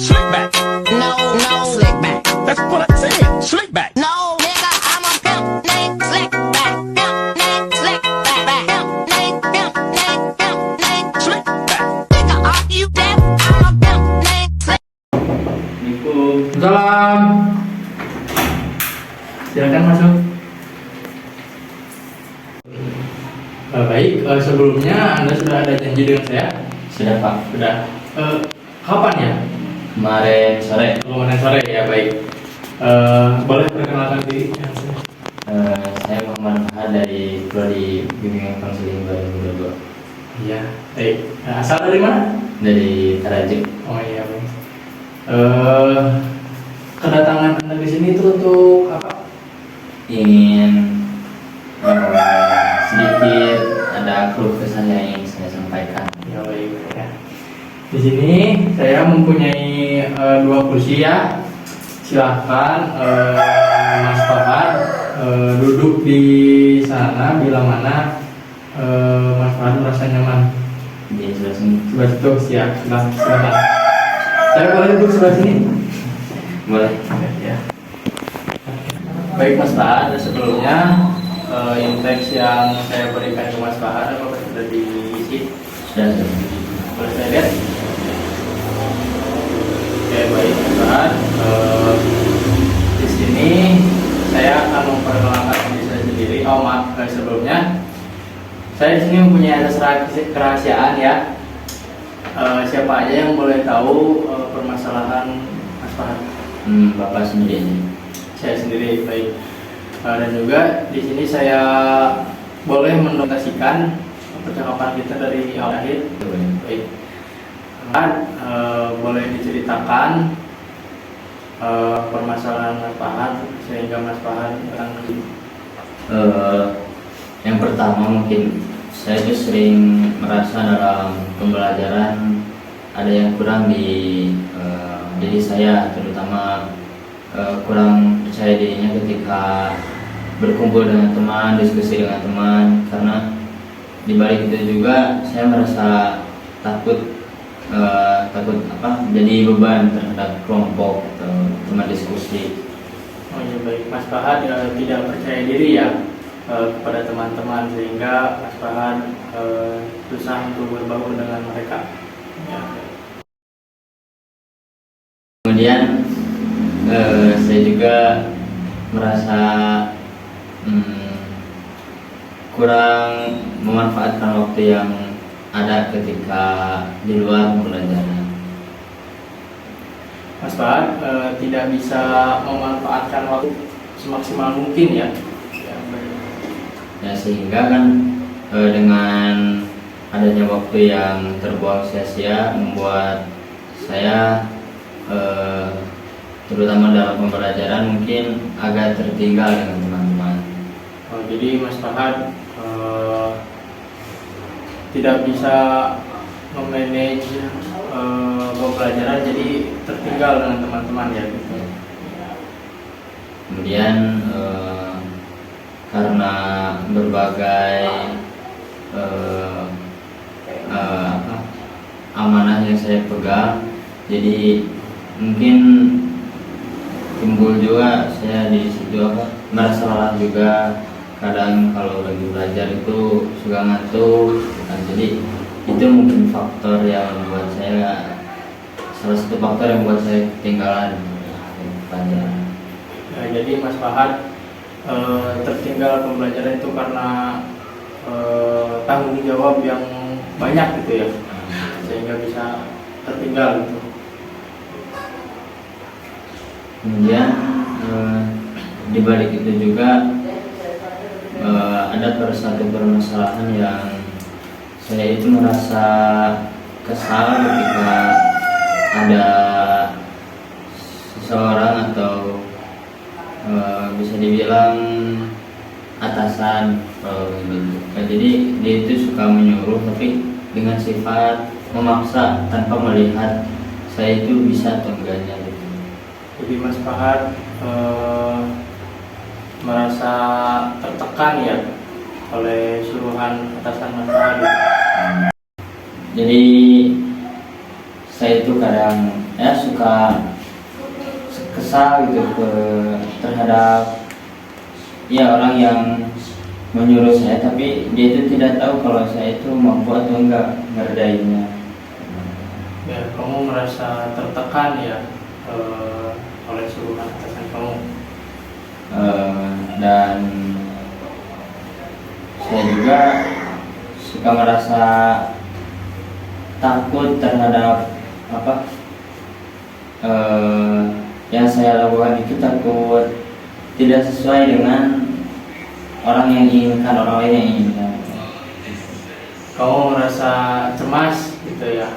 Slick back. No, no, slick back. That's what I said. Slick back. No, nigga, I'm a pimp named Slick back. Pimp named Slick back. Pimp named, pimp named, pimp named Slick back. Nigga, are you deaf? I'm a pimp named Slick. Salam. Silakan masuk. Baik, sebelumnya Anda sudah ada janji dengan saya? Sudah Pak, Sudah. Kapan ya? kemarin sore Kemarin sore ya, baik. Boleh perkenalkan diri? saya Muhammad Fahad dari Prodi Bimbingan Konseling 2022 Iya, baik. Asal dari mana? dari Tarajuk. Oh iya, baik. Kedatangan Anda di sini itu untuk apa? Ingin sedikit ada keluh kesah yang ingin saya sampaikan. Ya, baik. Ya. Di sini saya mempunyai dua kursi ya. Silahkan Mas Fahad duduk di sana bila mana Mas Fahad merasa nyaman. Di sebelah sini Sebelah situ siap. Silakan. Saya boleh duduk sebelah sini? boleh. Ya. Baik Mas Fahad, sebelumnya inteks yang saya berikan ke Mas Fahad apakah sudah diisi? Sudah. Boleh saya lihat? Oke, baik Mas Fahad. Di sini saya akan memperkenalkan diri saya sendiri. Oh maaf, sebelumnya saya di sini mempunyai asas kerahasiaan ya. Siapa aja yang boleh tahu permasalahan Mas Fahad? Bapak sendiri aja. Saya sendiri, baik. Dan juga di sini saya boleh mendonasikan percakapan kita dari awal akhir. Boleh. Baik. Boleh diceritakan permasalahan Mas Fahad sehingga Mas Fahad Yang pertama mungkin saya tuh sering merasa dalam pembelajaran ada yang kurang di diri saya, terutama kurang percaya dirinya ketika berkumpul dengan teman, diskusi dengan teman, karena di balik itu juga saya merasa takut jadi beban terhadap kelompok atau teman diskusi. Oh ya, baik. Mas Fahad tidak percaya diri ya kepada teman-teman sehingga Mas Fahad susah untuk berbaur dengan mereka. Ya. Kemudian saya juga merasa kurang memanfaatkan waktu yang ada ketika di luar pembelajaran. Mas Fahad tidak bisa memanfaatkan waktu semaksimal mungkin ya. Ya, sehingga kan dengan adanya waktu yang terbuang sia-sia membuat saya terutama dalam pembelajaran mungkin agak tertinggal dengan teman-teman. Oh, jadi Mas Fahad tidak bisa memanage pembelajaran, jadi tertinggal dengan teman-teman ya gitu. Kemudian karena berbagai amanah yang saya pegang, jadi mungkin timbul juga saya di situ merasa lelah juga. Kadang kalau lagi belajar itu suka ngantuk, kan. Jadi itu mungkin faktor yang membuat saya, salah satu faktor yang membuat saya ketinggalan pelajaran. Ya, jadi Mas Fahad tertinggal pembelajaran itu karena tanggung jawab yang banyak gitu ya, sehingga bisa tertinggal gitu. Kemudian di balik itu juga ada satu permasalahan yang saya itu merasa kesal ketika ada seseorang atau bisa dibilang atasan gitu. Jadi dia itu suka menyuruh tapi dengan sifat memaksa tanpa melihat saya itu bisa atau enggaknya gitu. Jadi Mas Fahad merasa tertekan ya oleh suruhan atasan Mas Fahad. Jadi saya itu kadang ya suka kesal gitu terhadap ya orang yang menyuruh saya, tapi dia itu tidak tahu kalau saya itu mampu atau enggak ngerjainnya. Ya, kamu merasa tertekan ya oleh suruhan atasan kamu. Dan saya juga suka merasa takut terhadap yang saya lakukan itu, takut tidak sesuai dengan orang yang inginkan, orang lain yang inginkan. Kamu merasa cemas gitu ya,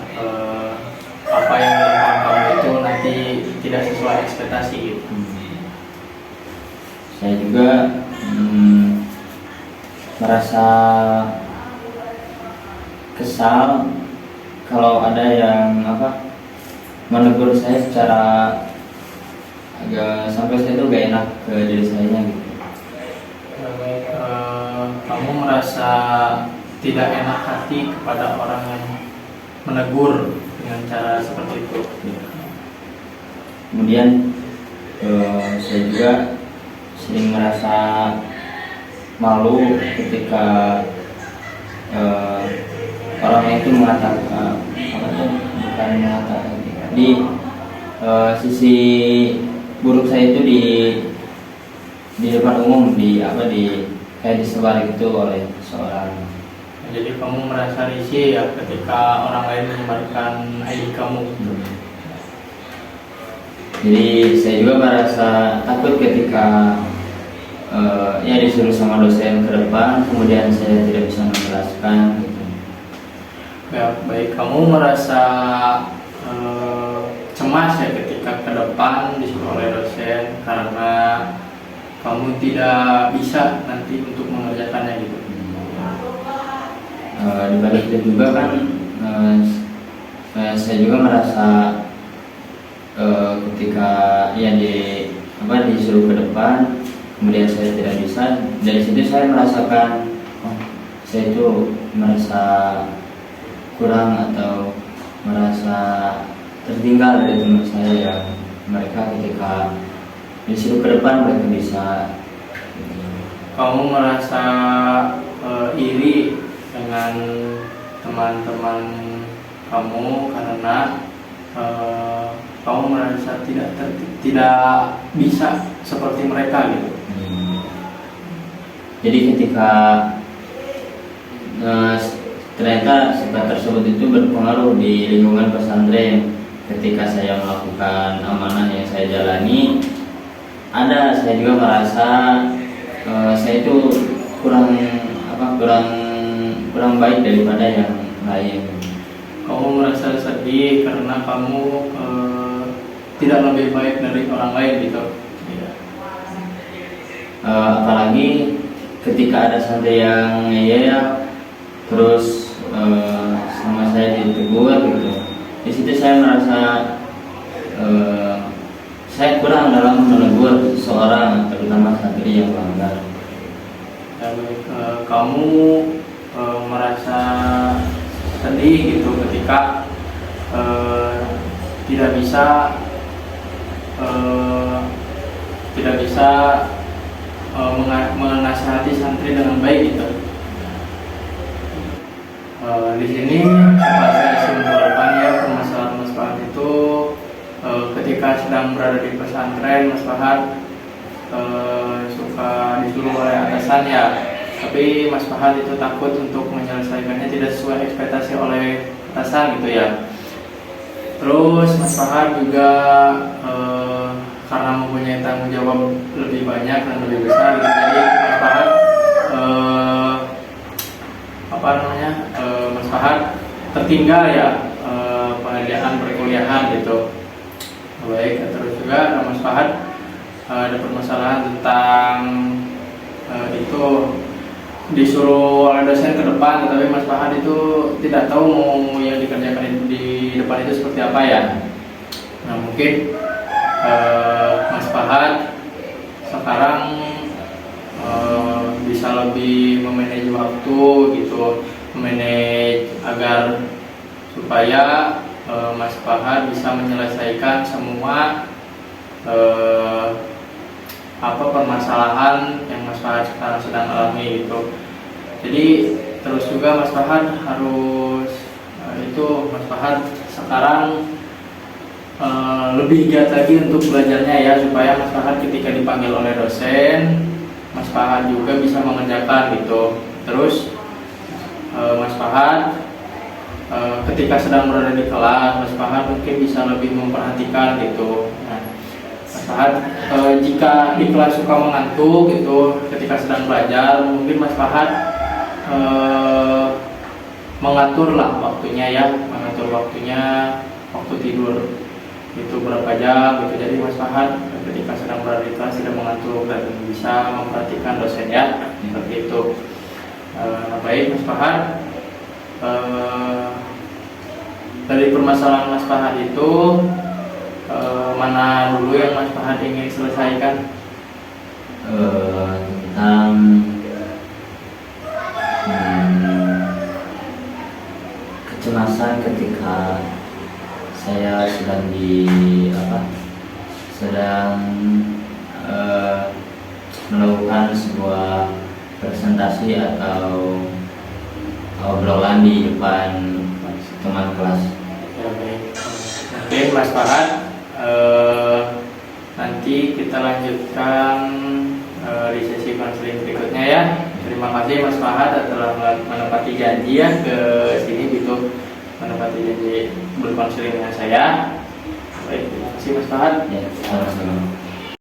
apa yang dilakukan kamu itu nanti tidak sesuai ekspektasi gitu. Saya juga merasa kesal kalau ada yang menegur saya secara agak sampai saya itu gak enak ke diri saya gitu. Kamu merasa tidak enak hati kepada orang yang menegur dengan cara seperti itu. Kemudian saya juga sering merasa malu ketika orang itu mengatakan bukan mengatakan di sisi buruk saya itu di depan umum, kayak disebar itu oleh seorang. Jadi kamu merasa risih ya ketika orang lain menyebarkan aib kamu. Jadi saya juga merasa takut ketika ya disuruh sama dosen ke depan, kemudian saya tidak bisa menjelaskan gitu. Ya, baik, kamu merasa cemas ya ketika ke depan disuruh oleh dosen karena kamu tidak bisa nanti untuk mengerjakannya gitu. Di balik itu juga kan saya juga merasa ketika ya disuruh ke depan, kemudian saya tidak bisa, dari situ saya merasakan saya itu merasa kurang atau merasa tertinggal dari teman saya yang mereka ketika disuruh ke depan mereka bisa. Kamu merasa iri dengan teman-teman kamu karena kamu merasa tidak bisa seperti mereka gitu. Jadi ketika ternyata sifat tersebut itu berpengaruh di lingkungan pesantren, ketika saya melakukan amanah yang saya jalani, saya juga merasa saya itu kurang baik daripada yang lain. Kamu merasa sedih karena kamu tidak lebih baik dari orang lain gitu. Apalagi ketika ada santri yang ngeyel terus sama saya ditegur gitu, di situ saya merasa saya kurang dalam menegur seorang, terutama santri yang melanggar. Kamu merasa sedih gitu ketika tidak bisa menasihati santri dengan baik gitu. Di sini dapat saya simpulkan ya, permasalahan Mas Fahad itu ketika sedang berada di pesantren, Mas Fahad suka disuruh oleh atasan ya, tapi Mas Fahad itu takut untuk menyelesaikannya tidak sesuai ekspektasi oleh atasan gitu ya. Terus Mas Fahad juga karena mempunyai tanggung jawab lebih banyak dan lebih besar gitu, jadi Mas Fahad Mas Fahad tertinggal ya pengerjaan perkuliahan gitu. Baik, terus juga Mas Fahad ada permasalahan tentang itu disuruh oleh dosen ke depan, tetapi Mas Fahad itu tidak tahu mau yang dikerjakan di depan itu seperti apa ya. Nah, mungkin Mas Fahad sekarang bisa lebih memanage waktu gitu, memanage agar supaya Mas Fahad bisa menyelesaikan semua permasalahan yang Mas Fahad sekarang sedang alami gitu. Jadi terus juga Mas Fahad harus Mas Fahad sekarang lebih giat lagi untuk belajarnya ya, supaya Mas Fahad ketika dipanggil oleh dosen, Mas Fahad juga bisa mengerjakan gitu. Terus Mas Fahad ketika sedang berada di kelas, Mas Fahad mungkin bisa lebih memperhatikan gitu. Nah, Mas Fahad jika di kelas suka mengantuk gitu ketika sedang belajar, mungkin Mas Fahad mengatur waktunya, waktu tidur itu berapa jam gitu. Jadi Mas Fahad ketika sedang berada di kelas tidak mengantuk dan bisa memperhatikan dosen ya, seperti itu. Baik Mas Fahad, dari permasalahan Mas Fahad itu mana dulu yang Mas Fahad ingin selesaikan? Tentang kecemasan ketika saya sedang melakukan sebuah presentasi atau obrolan di depan teman kelas. Ya, baik. Oke Mas Fahad, nanti kita lanjutkan di sesi konseling berikutnya ya. Terima kasih Mas Fahad telah menepati janji ya ke sini gitu, menepati janji berkonseling dengan saya. Baik, terima kasih Mas Fahad. Ya, sama-sama.